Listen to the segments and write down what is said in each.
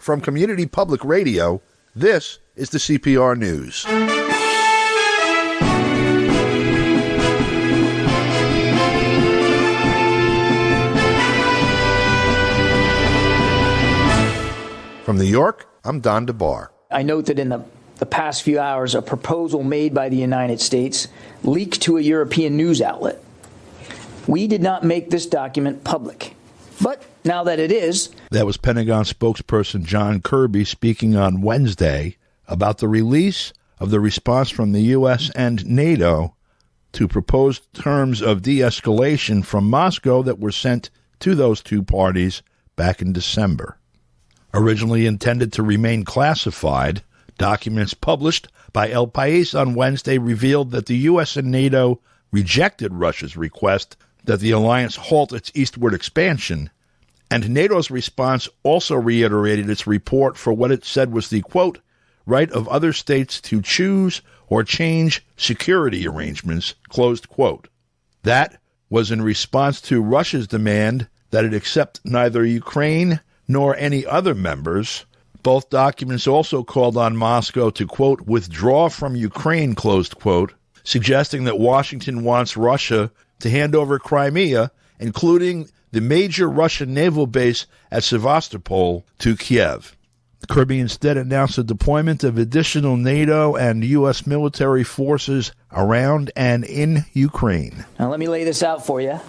From Community Public Radio, this is the CPR News. From New York, I'm Don DeBar. I note that in the past few hours, a proposal made by the United States leaked to a European news outlet. We did not make this document public. But now that it is... That was Pentagon spokesperson John Kirby speaking on Wednesday about the release of the response from the U.S. and NATO to proposed terms of de-escalation from Moscow that were sent to those two parties back in December. Originally intended to remain classified, documents published by El País on Wednesday revealed that the U.S. and NATO rejected Russia's request that the alliance halt its eastward expansion, and NATO's response also reiterated its report for what it said was the, quote, right of other states to choose or change security arrangements, closed quote. That was in response to Russia's demand that it accept neither Ukraine nor any other members. Both documents also called on Moscow to, quote, withdraw from Ukraine, closed quote, suggesting that Washington wants Russia to hand over Crimea, including the major Russian naval base at Sevastopol, to Kiev. Kirby instead announced the deployment of additional NATO and U.S. military forces around and in Ukraine. Now let me lay this out for you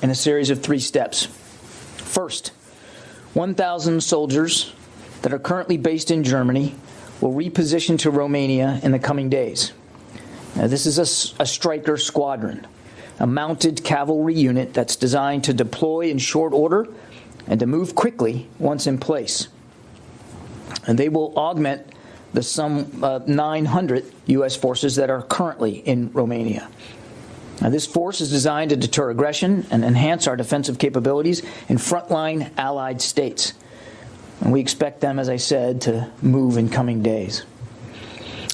in a series of 3 steps. First, 1,000 soldiers that are currently based in Germany will reposition to Romania in the coming days. Now, this is a Stryker squadron, a mounted cavalry unit that's designed to deploy in short order and to move quickly once in place. And they will augment the some 900 U.S. forces that are currently in Romania. Now, this force is designed to deter aggression and enhance our defensive capabilities in frontline allied states. And we expect them, as I said, to move in coming days.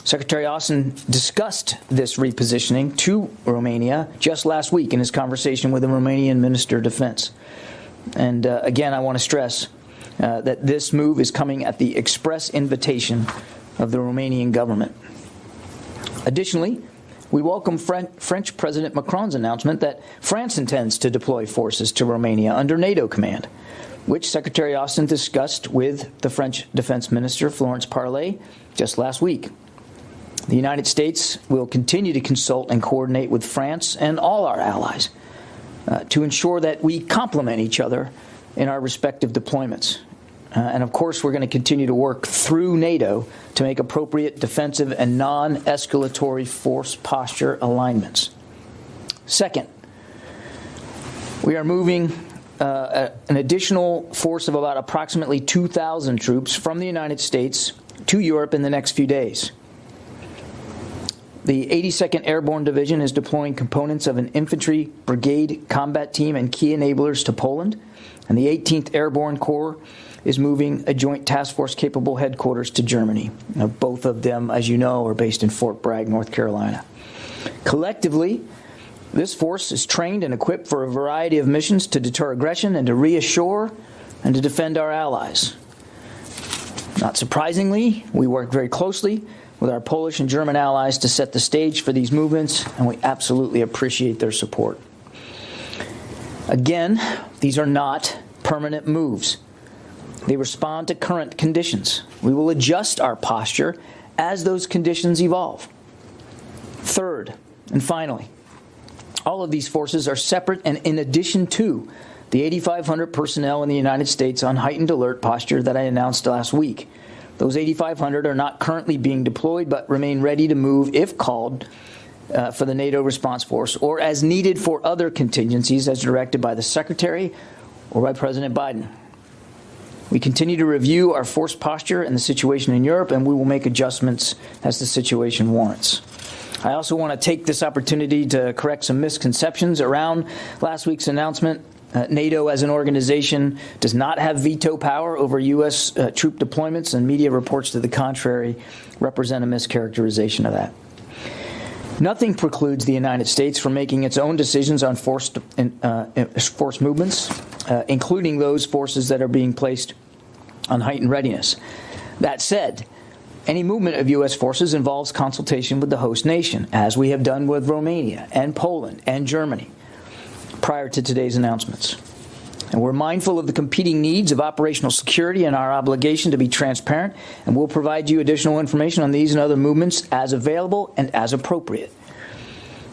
Secretary Austin discussed this repositioning to Romania just last week in his conversation with the Romanian Minister of Defense. And again, I want to stress that this move is coming at the express invitation of the Romanian government. Additionally, we welcome French President Macron's announcement that France intends to deploy forces to Romania under NATO command, which Secretary Austin discussed with the French Defense Minister, Florence Parly, just last week. The United States will continue to consult and coordinate with France and all our allies to ensure that we complement each other in our respective deployments. And of course, we're going to continue to work through NATO to make appropriate defensive and non-escalatory force posture alignments. Second, we are moving an additional force of about approximately 2,000 troops from the United States to Europe in the next few days. The 82nd Airborne Division is deploying components of an infantry brigade combat team and key enablers to Poland, and the 18th Airborne Corps is moving a joint task force capable headquarters to Germany. Now, both of them, as you know, are based in Fort Bragg, North Carolina. Collectively, this force is trained and equipped for a variety of missions to deter aggression and to reassure and to defend our allies. Not surprisingly, we work very closely with our Polish and German allies to set the stage for these movements, and we absolutely appreciate their support. Again, these are not permanent moves. They respond to current conditions. We will adjust our posture as those conditions evolve. Third, and finally, all of these forces are separate and in addition to the 8,500 personnel in the United States on heightened alert posture that I announced last week. Those 8,500 are not currently being deployed, but remain ready to move if called for the NATO response force or as needed for other contingencies as directed by the Secretary or by President Biden. We continue to review our force posture and the situation in Europe, and we will make adjustments as the situation warrants. I also want to take this opportunity to correct some misconceptions around last week's announcement. NATO as an organization does not have veto power over U.S. Troop deployments, and media reports to the contrary represent a mischaracterization of that. Nothing precludes the United States from making its own decisions on force movements, including those forces that are being placed on heightened readiness. That said, any movement of U.S. forces involves consultation with the host nation, as we have done with Romania and Poland and Germany prior to today's announcements. And we're mindful of the competing needs of operational security and our obligation to be transparent, and we'll provide you additional information on these and other movements as available and as appropriate.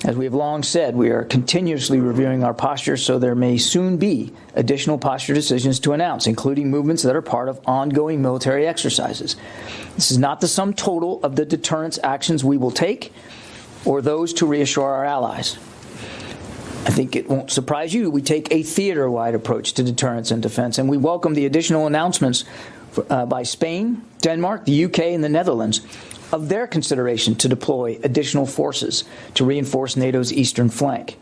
As we have long said, we are continuously reviewing our posture, so there may soon be additional posture decisions to announce, including movements that are part of ongoing military exercises. This is not the sum total of the deterrence actions we will take or those to reassure our allies. I think it won't surprise you, we take a theater-wide approach to deterrence and defense, and we welcome the additional announcements by Spain, Denmark, the UK, and the Netherlands of their consideration to deploy additional forces to reinforce NATO's eastern flank.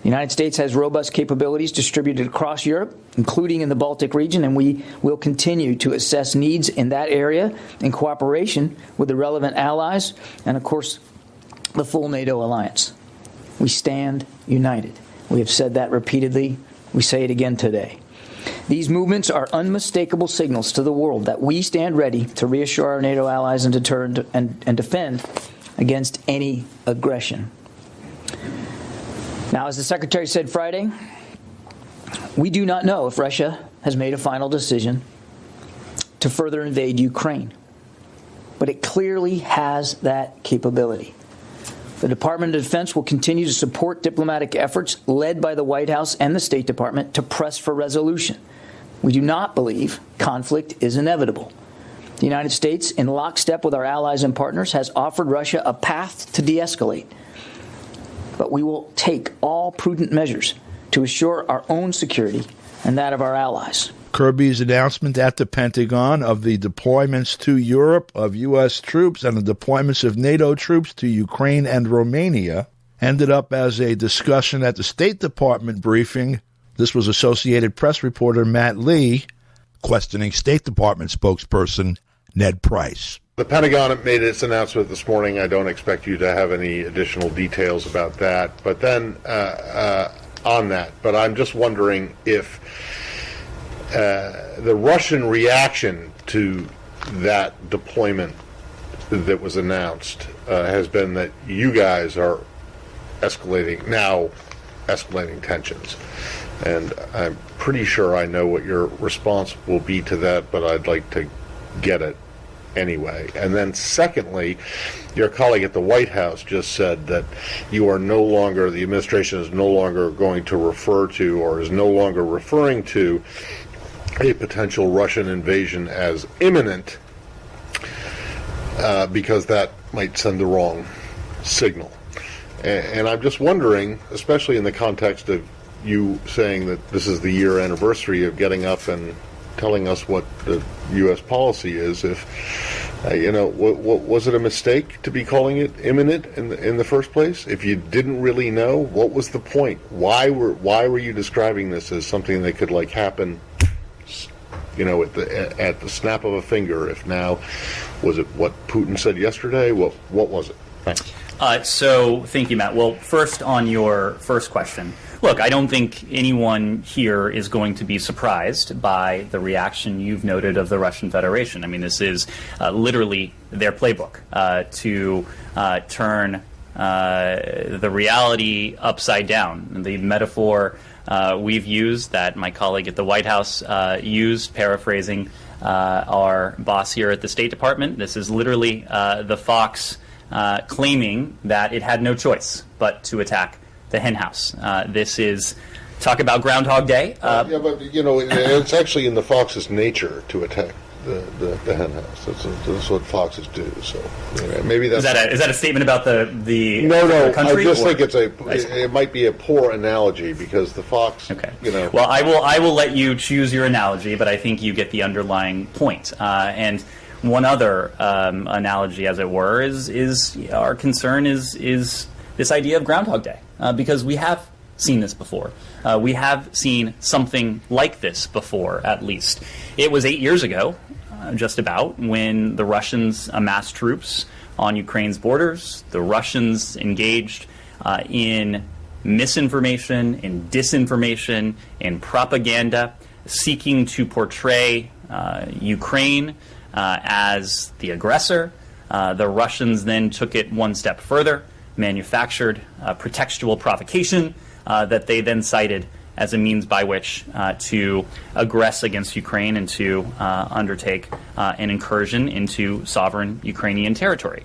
The United States has robust capabilities distributed across Europe, including in the Baltic region, and we will continue to assess needs in that area in cooperation with the relevant allies and, of course, the full NATO alliance. We stand united. We have said that repeatedly. We say it again today. These movements are unmistakable signals to the world that we stand ready to reassure our NATO allies and deter and defend against any aggression. Now, as the Secretary said Friday, we do not know if Russia has made a final decision to further invade Ukraine, but it clearly has that capability. The Department of Defense will continue to support diplomatic efforts led by the White House and the State Department to press for resolution. We do not believe conflict is inevitable. The United States, in lockstep with our allies and partners, has offered Russia a path to de-escalate. But we will take all prudent measures to assure our own security and that of our allies. Kirby's announcement at the Pentagon of the deployments to Europe of U.S. troops and the deployments of NATO troops to Ukraine and Romania ended up as a discussion at the State Department briefing. This was Associated Press reporter Matt Lee questioning State Department spokesperson Ned Price. The Pentagon made its announcement this morning. I don't expect you to have any additional details about that. But then on that, but I'm just wondering if the Russian reaction to that deployment that was announced has been that you guys are escalating tensions. And I'm pretty sure I know what your response will be to that, but I'd like to get it anyway. And then secondly, your colleague at the White House just said that you are no longer, the administration is no longer going to refer to or is no longer referring to a potential Russian invasion as imminent because that might send the wrong signal. And I'm just wondering, especially in the context of you saying that this is the year anniversary of getting up and telling us what the U.S. policy is, if, was it a mistake to be calling it imminent in the first place? If you didn't really know, what was the point? Why were you describing this as something that could happen, at the snap of a finger? If now, was it what Putin said yesterday? What was it? Thanks. So thank you, Matt. Well, first on your first question. Look, I don't think anyone here is going to be surprised by the reaction you've noted of the Russian Federation. I mean, this is literally their playbook to turn the reality upside down. The metaphor we've used, that my colleague at the White House used, paraphrasing our boss here at the State Department, this is literally the fox claiming that it had no choice but to attack the hen house. This is, talk about Groundhog Day. But it's actually in the fox's nature to attack the hen house. That's what foxes do. So maybe that's is that a statement about the no. country? I just think it might be a poor analogy because the fox. Okay. Well, I will let you choose your analogy, but I think you get the underlying point. And one other analogy, as it were, is our concern is this idea of Groundhog Day, because we have seen this before. We have seen something like this before, at least. It was 8 years ago, just about, when the Russians amassed troops on Ukraine's borders. The Russians engaged in misinformation, in disinformation, in propaganda, seeking to portray Ukraine as the aggressor. The Russians then took it one step further, manufactured pretextual provocation that they then cited as a means by which to aggress against Ukraine and to undertake an incursion into sovereign Ukrainian territory.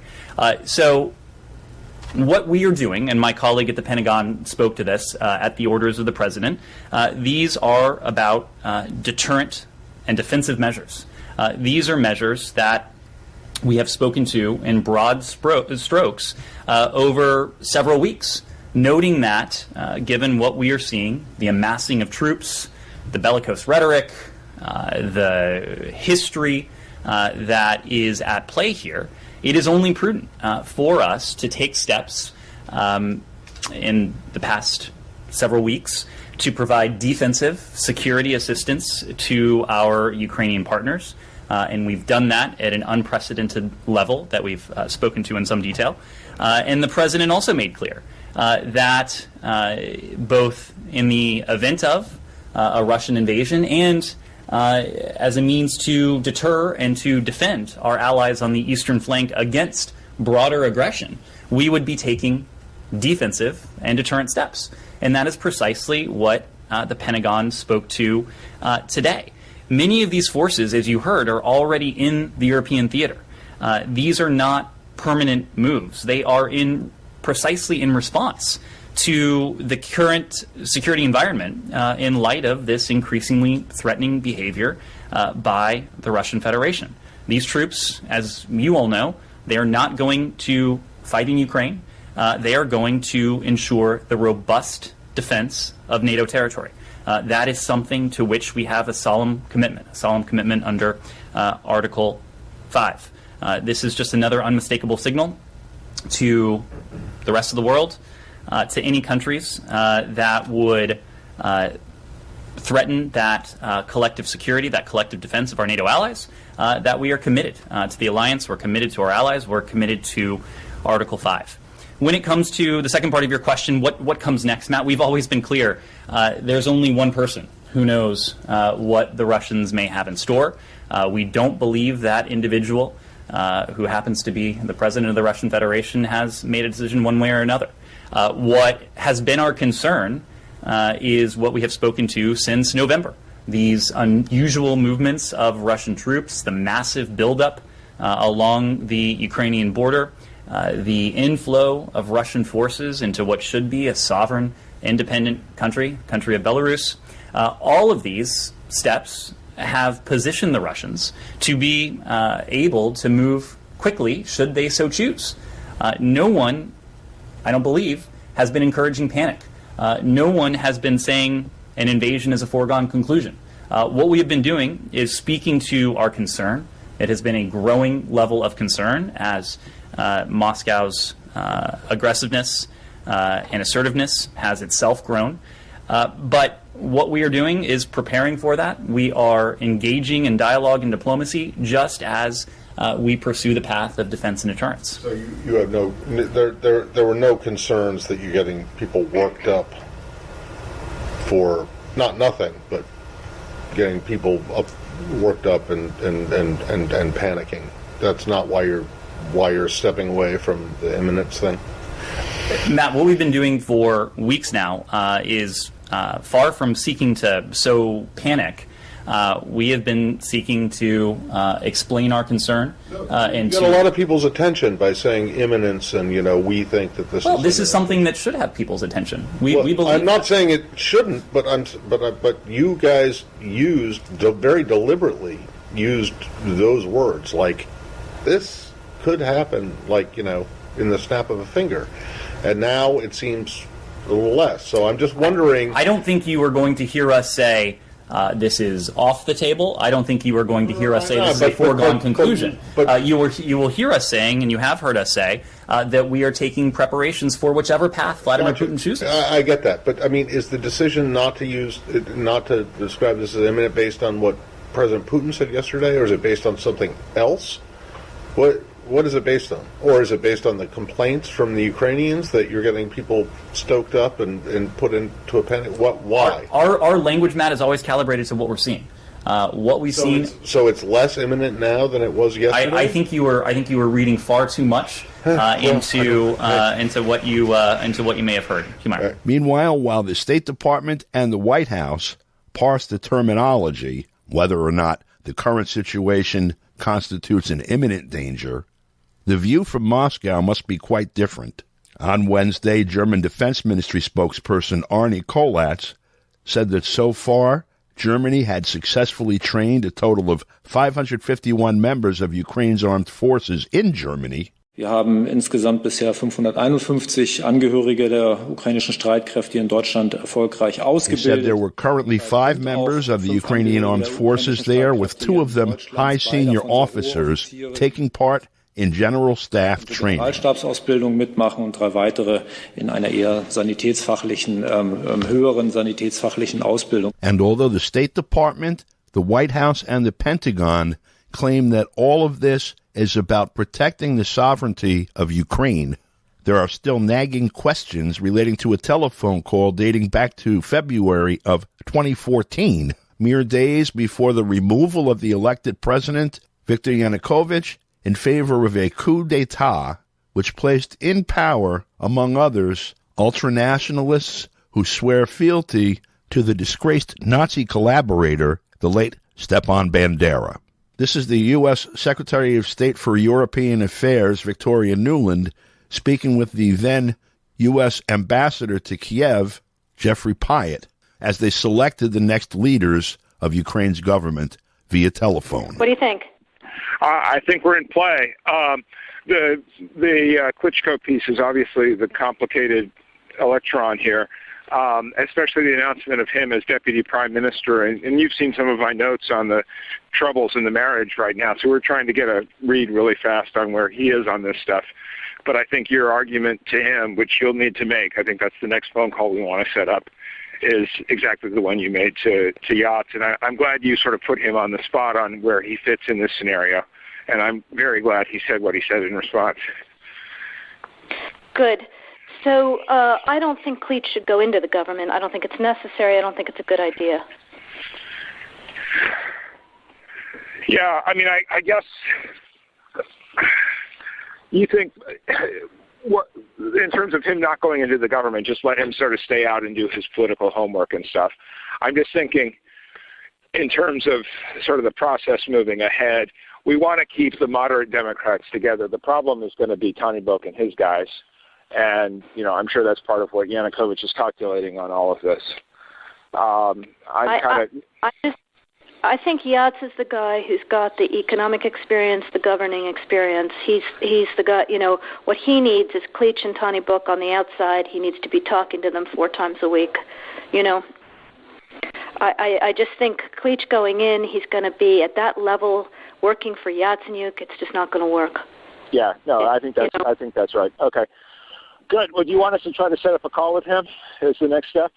So what we are doing, and my colleague at the Pentagon spoke to this at the orders of the President, these are about deterrent and defensive measures. These are measures that we have spoken to in broad strokes over several weeks, noting that given what we are seeing, the amassing of troops, the bellicose rhetoric, the history that is at play here, it is only prudent for us to take steps in the past several weeks to provide defensive security assistance to our Ukrainian partners. And we've done that at an unprecedented level that we've spoken to in some detail. And the President also made clear that both in the event of a Russian invasion and as a means to deter and to defend our allies on the eastern flank against broader aggression, we would be taking defensive and deterrent steps. And that is precisely what the Pentagon spoke to today. Many of these forces, as you heard, are already in the European theater. These are not permanent moves. They are precisely in response to the current security environment in light of this increasingly threatening behavior by the Russian Federation. These troops, as you all know, they are not going to fight in Ukraine. They are going to ensure the robust defense of NATO territory. That is something to which we have a solemn commitment under Article 5. This is just another unmistakable signal to the rest of the world, to any countries that would threaten that collective security, that collective defense of our NATO allies, that we are committed to the alliance, we're committed to our allies, we're committed to Article 5. When it comes to the second part of your question, what comes next, Matt, we've always been clear. There's only one person who knows what the Russians may have in store. We don't believe that individual who happens to be the president of the Russian Federation has made a decision one way or another. What has been our concern is what we have spoken to since November. These unusual movements of Russian troops, the massive buildup along the Ukrainian border, the inflow of Russian forces into what should be a sovereign, independent country of Belarus. All of these steps have positioned the Russians to be able to move quickly should they so choose. No one, I don't believe, has been encouraging panic. No one has been saying an invasion is a foregone conclusion. What we have been doing is speaking to our concern. It has been a growing level of concern as Moscow's aggressiveness and assertiveness has itself grown. But what we are doing is preparing for that. We are engaging in dialogue and diplomacy just as we pursue the path of defense and deterrence. So you have there were no concerns that you're getting people worked up for not nothing, but getting people worked up and panicking. That's not why you're stepping away from the imminence thing? Matt, what we've been doing for weeks now is far from seeking to sow panic. We have been seeking to explain our concern. And you get a lot of people's attention by saying imminence, and we think that this. Well, this is something that should have people's attention. We believe. I'm not saying it shouldn't, but you guys very deliberately used those words like this could happen, in the snap of a finger, and now it seems a little less. So I'm just wondering. I don't think you were going to hear us say this is off the table. I don't think you were going to hear us say this is a foregone conclusion. But you will hear us saying, and you have heard us say, that we are taking preparations for whichever path Vladimir Putin chooses. I get that, but I mean, is the decision not to describe this as imminent based on what President Putin said yesterday, or is it based on something else? What is it based on? Or is it based on the complaints from the Ukrainians that you're getting people stoked up and put into a panic? Why? Our language, Matt, is always calibrated to what we're seeing. What we've seen. So it's less imminent now than it was yesterday. I think you were reading far too much into what you may have heard. Right. Meanwhile, while the State Department and the White House parse the terminology, whether or not the current situation constitutes an imminent danger, the view from Moscow must be quite different. On Wednesday, German Defense Ministry spokesperson Arne Kolatz said that so far, Germany had successfully trained a total of 551 members of Ukraine's armed forces in Germany. Wir haben insgesamt bisher 551 Angehörige der ukrainischen Streitkräfte in Deutschland erfolgreich ausgebildet. He said there were currently 5 members of the Ukrainian armed forces there, with 2 of them high senior officers taking part in general staff training. Generalstabsausbildung mitmachen und 3 weitere in einer eher sanitätsfachlichen, höheren sanitätsfachlichen Ausbildung. And although the State Department, the White House, and the Pentagon claim that all of this is about protecting the sovereignty of Ukraine, there are still nagging questions relating to a telephone call dating back to February of 2014, mere days before the removal of the elected president, Viktor Yanukovych, in favor of a coup d'etat which placed in power, among others, ultranationalists who swear fealty to the disgraced Nazi collaborator, the late Stepan Bandera. This is the U.S. Secretary of State for European Affairs, Victoria Nuland, speaking with the then U.S. Ambassador to Kiev, Jeffrey Pyatt, as they selected the next leaders of Ukraine's government via telephone. What do you think? I think we're in play. The Klitschko piece is obviously the complicated electron here, especially the announcement of him as deputy prime minister. And you've seen some of my notes on the troubles in the marriage right now, so we're trying to get a read really fast on where he is on this stuff. But I think your argument to him, which you'll need to make, I think that's the next phone call we want to set up, is exactly the one you made to Yachts. And I'm glad you sort of put him on the spot on where he fits in this scenario. And I'm very glad he said what he said in response. Good. So I don't think Klitsch should go into the government. I don't think it's necessary. I don't think it's a good idea. Yeah, I mean, I guess you think, what, in terms of him not going into the government, just let him sort of stay out and do his political homework and stuff. I'm just thinking in terms of sort of the process moving ahead, we want to keep the moderate Democrats together. The problem is going to be Tony Book and his guys. And, you know, I'm sure that's part of what Yanukovych is calculating on all of this. I think Yachts is the guy who's got the economic experience, the governing experience. He's the guy, you know, what he needs is Klitsch and Tony Book on the outside. He needs to be talking to them 4 times a week, you know. I just think Klitsch going in, he's going to be at that level working for Yatsenyuk. It's just not going to work. Yeah, no, I think that's right. Okay, good. Well, do you want us to try to set up a call with him as the next step?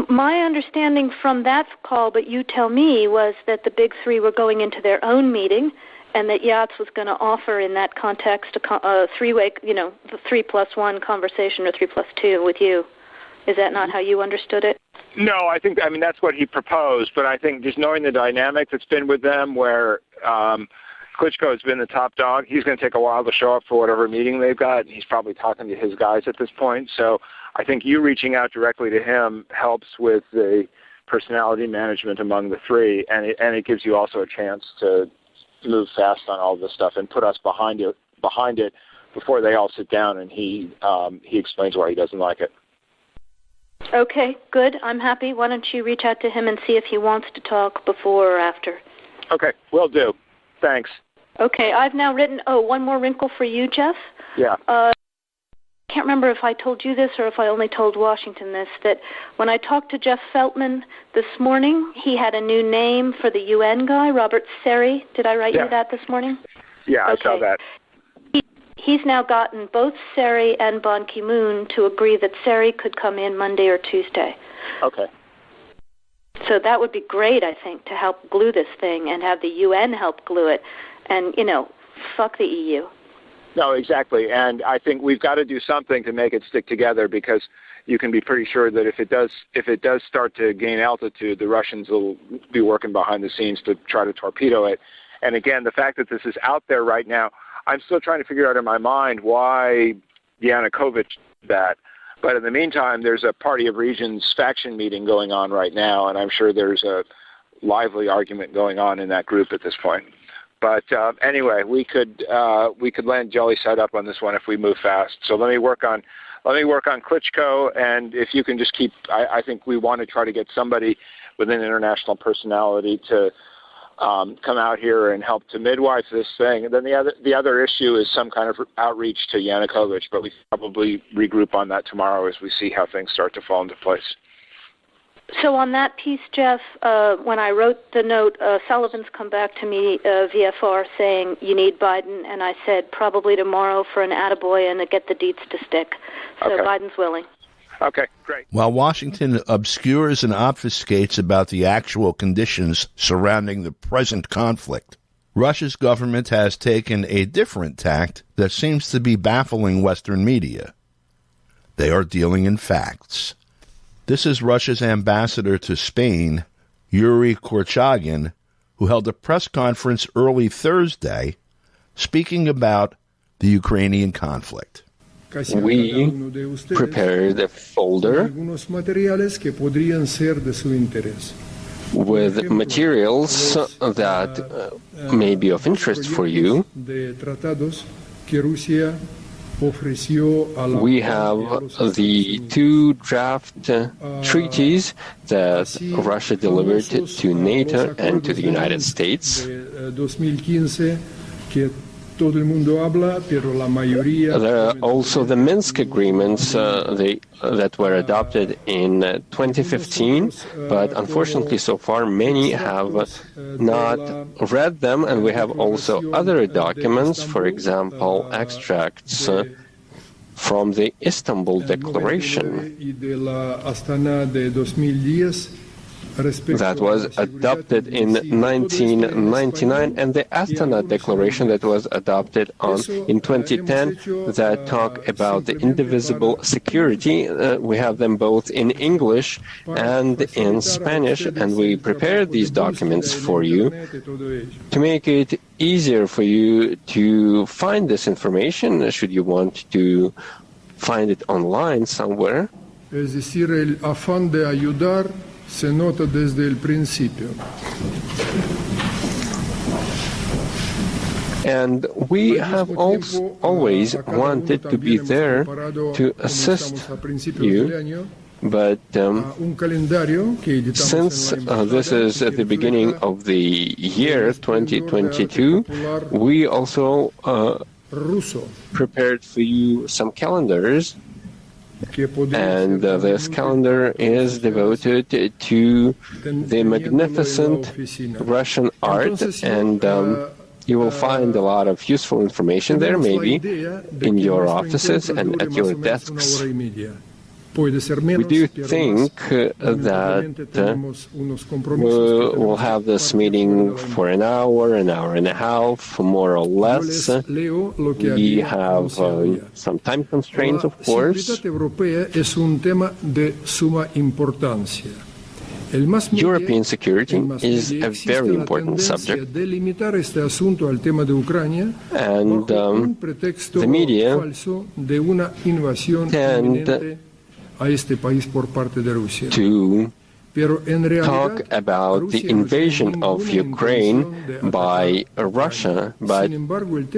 My understanding from that call, but you tell me, was that the big 3 were going into their own meeting, and that Yachts was going to offer in that context a 3-way, you know, the 3+1 conversation or 3+2 with you. Is that not how you understood it? No, I mean, that's what he proposed, but I think just knowing the dynamic that's been with them where Klitschko has been the top dog, he's going to take a while to show up for whatever meeting they've got. He's probably talking to his guys at this point. So I think you reaching out directly to him helps with the personality management among the 3, and it gives you also a chance to move fast on all this stuff and put us behind it before they all sit down and he explains why he doesn't like it. Okay, good. I'm happy. Why don't you reach out to him and see if he wants to talk before or after? Okay, will do. Thanks. Okay, I've now written, one more wrinkle for you, Jeff. Yeah. I can't remember if I told you this or if I only told Washington this, that when I talked to Jeff Feltman this morning, he had a new name for the UN guy, Robert Seri. Did I write you that this morning? Yeah, okay. I saw that. He's now gotten both Seri and Ban Ki-moon to agree that Seri could come in Monday or Tuesday. Okay. So that would be great, I think, to help glue this thing and have the UN help glue it. And, you know, fuck the EU. No, exactly. And I think we've got to do something to make it stick together because you can be pretty sure that if it does start to gain altitude, the Russians will be working behind the scenes to try to torpedo it. And again, the fact that this is out there right now, I'm still trying to figure out in my mind why Yanukovych did that. But in the meantime, there's a Party of Regions faction meeting going on right now, and I'm sure there's a lively argument going on in that group at this point. But anyway, we could land jelly side up on this one if we move fast. So let me work on Klitschko, and if you can just keep, I think we want to try to get somebody with an international personality to come out here and help to midwife this thing. And then the other issue is some kind of outreach to Yanukovych, but we probably regroup on that tomorrow as we see how things start to fall into place. So on that piece, Jeff, when I wrote the note, Sullivan's come back to me, VFR, saying you need Biden, and I said probably tomorrow for an attaboy and to get the deets to stick. So okay. Biden's willing. Okay, great. While Washington obscures and obfuscates about the actual conditions surrounding the present conflict, Russia's government has taken a different tact that seems to be baffling Western media. They are dealing in facts. This is Russia's ambassador to Spain, Yuri Korchagin, who held a press conference early Thursday speaking about the Ukrainian conflict. We prepared a folder with materials that may be of interest for you. We have the two draft treaties that Russia delivered to NATO and to the United States. There are also the Minsk agreements that were adopted in 2015, but unfortunately so far many have not read them, and we have also other documents, for example, extracts from the Istanbul Declaration that was adopted in 1999, and the Astana Declaration that was adopted in 2010 that talk about the indivisible security. We have them both in English and in Spanish, and we prepared these documents for you to make it easier for you to find this information should you want to find it online somewhere. Es decir, el afán de ayudar se nota desde el principio. And we have always wanted to be there to assist you, but since this is at the beginning of the year 2022, we also prepared for you some calendars. And this calendar is devoted to the magnificent Russian art, and you will find a lot of useful information there, maybe in your offices and at your desks. We do think that we'll have this meeting for an hour and a half, more or less. We have some time constraints, of course. European security is a very important subject, and the media tend to talk about the invasion of Ukraine by Russia, but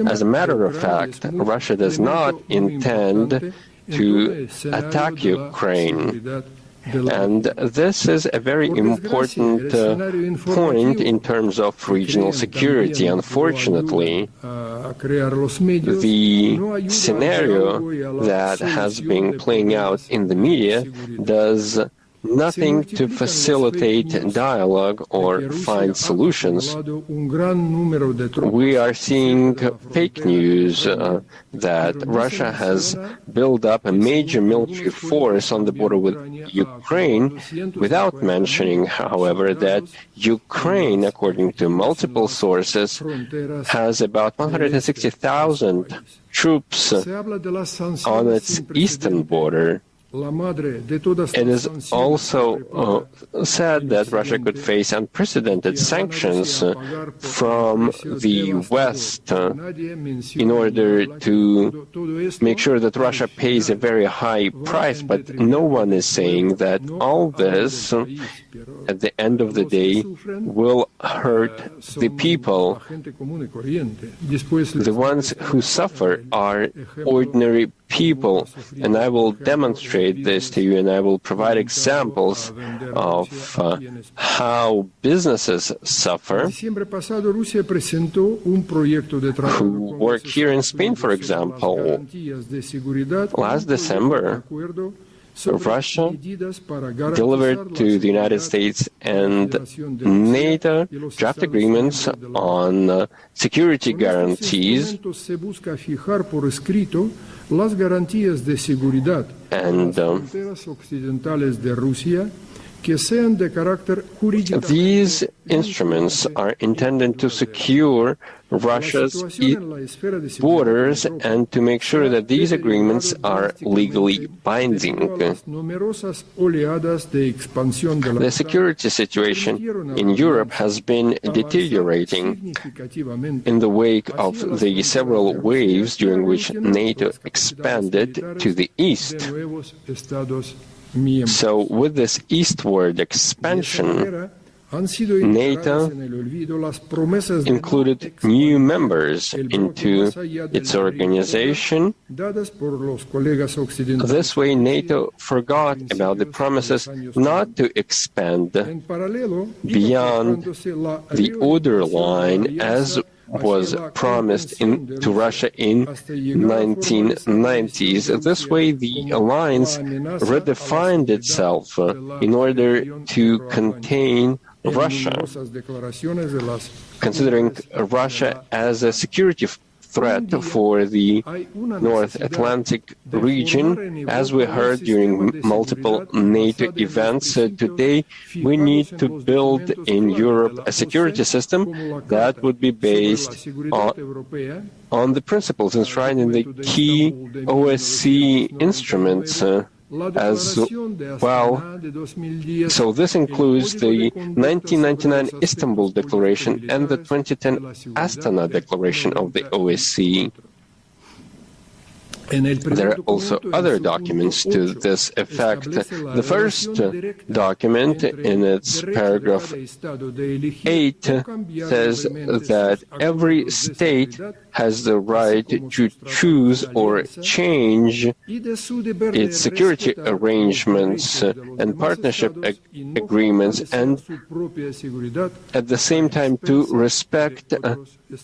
as a matter of fact, Russia does not intend to attack Ukraine. And this is a very important point in terms of regional security. Unfortunately, the scenario that has been playing out in the media does nothing to facilitate dialogue or find solutions. We are seeing fake news that Russia has built up a major military force on the border with Ukraine, without mentioning, however, that Ukraine, according to multiple sources, has about 160,000 troops on its eastern border. It is also said that Russia could face unprecedented sanctions from the West in order to make sure that Russia pays a very high price. But no one is saying that all this, at the end of the day, will hurt the people. The ones who suffer are ordinary people, and I will demonstrate this to you, and I will provide examples of how businesses suffer who work here in Spain, for example. Last December, Russia delivered to the United States and NATO draft agreements on security guarantees, and these instruments are intended to secure Russia's borders and to make sure that these agreements are legally binding. The security situation in Europe has been deteriorating in the wake of the several waves during which NATO expanded to the east. So with this eastward expansion, NATO included new members into its organization. This way, NATO forgot about the promises not to expand beyond the order line as was promised to Russia in 1990s. This way, the alliance redefined itself in order to contain Russia, considering Russia as a security threat for the North Atlantic region. As we heard during multiple NATO events, today we need to build in Europe a security system that would be based on the principles enshrined in the key OSCE instruments as well. So this includes the 1999 Istanbul Declaration and the 2010 Astana Declaration of the OSCE. There are also other documents to this effect. The first document, in its paragraph 8, says that every state has the right to choose or change its security arrangements and partnership agreements, and at the same time to respect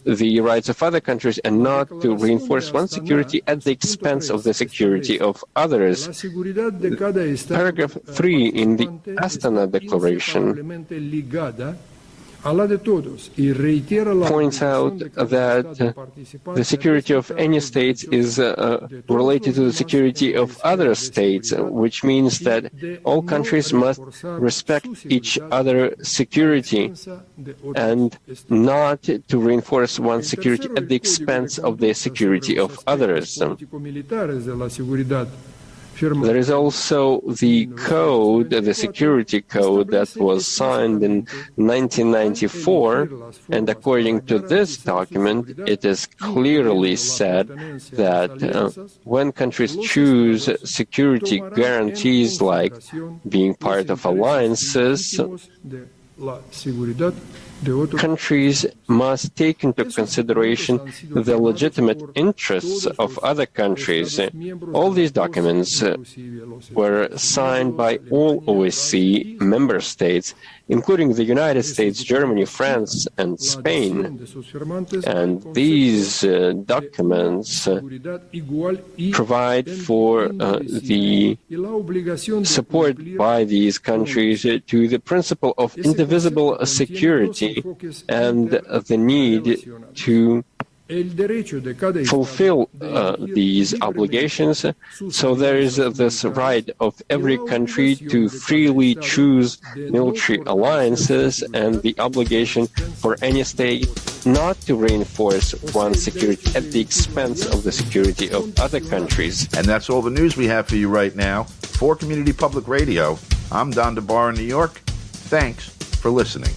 the rights of other countries and not to reinforce one security at the expense of the security of others. Paragraph 3 in the Astana Declaration points out that the security of any state is related to the security of other states, which means that all countries must respect each other's security and not to reinforce one security at the expense of the security of others. There is also the code, the security code that was signed in 1994, and according to this document, it is clearly said that when countries choose security guarantees like being part of alliances, countries must take into consideration the legitimate interests of other countries. All these documents were signed by all OSCE member states, including the United States, Germany, France, and Spain. And these documents provide for the support by these countries to the principle of indivisible security and the need to fulfill these obligations. So there is this right of every country to freely choose military alliances and the obligation for any state not to reinforce one's security at the expense of the security of other countries. And that's all the news we have for you right now. For Community Public Radio, I'm Don DeBar in New York. Thanks for listening.